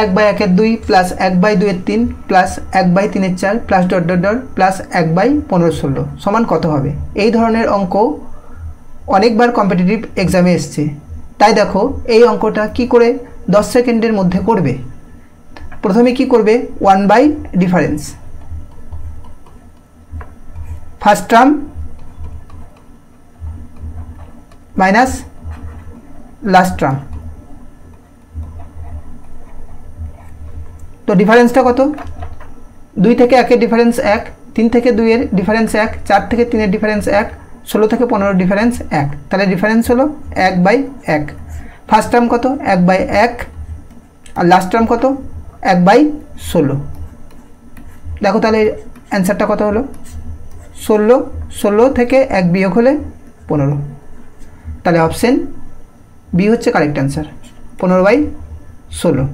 1/1 plus 1/2 3 plus 1/3 4 plus dot dot dot plus 1/15 16 সমান কত হবে? এই ধরনের অঙ্ক অনেকবার কম্পিটিটিভ এক্সামে এসছে। তাই দেখো এই অঙ্কটা কি করে 10 সেকেন্ডের মধ্যে করবে। প্রথমে কি করবে, 1 difference, first term minus last term. তো ডিফারেন্সটা কত? 2 থেকে 1 এর ডিফারেন্স 1, 3 থেকে 2 এর ডিফারেন্স 1, 4 থেকে 3 এর ডিফারেন্স 1, 16 থেকে 15 ডিফারেন্স 1। তাহলে ডিফারেন্স হলো 1/1। ফার্স্ট টার্ম কত? 1/1 আর লাস্ট টার্ম কত? 1/16। দেখো তাহলে অ্যান্সারটা কত হলো? 16। 16 থেকে 1 বিয়োগ হলে 15। তাহলে অপশন বি হচ্ছে কারেক্ট অ্যান্সার, 15/16।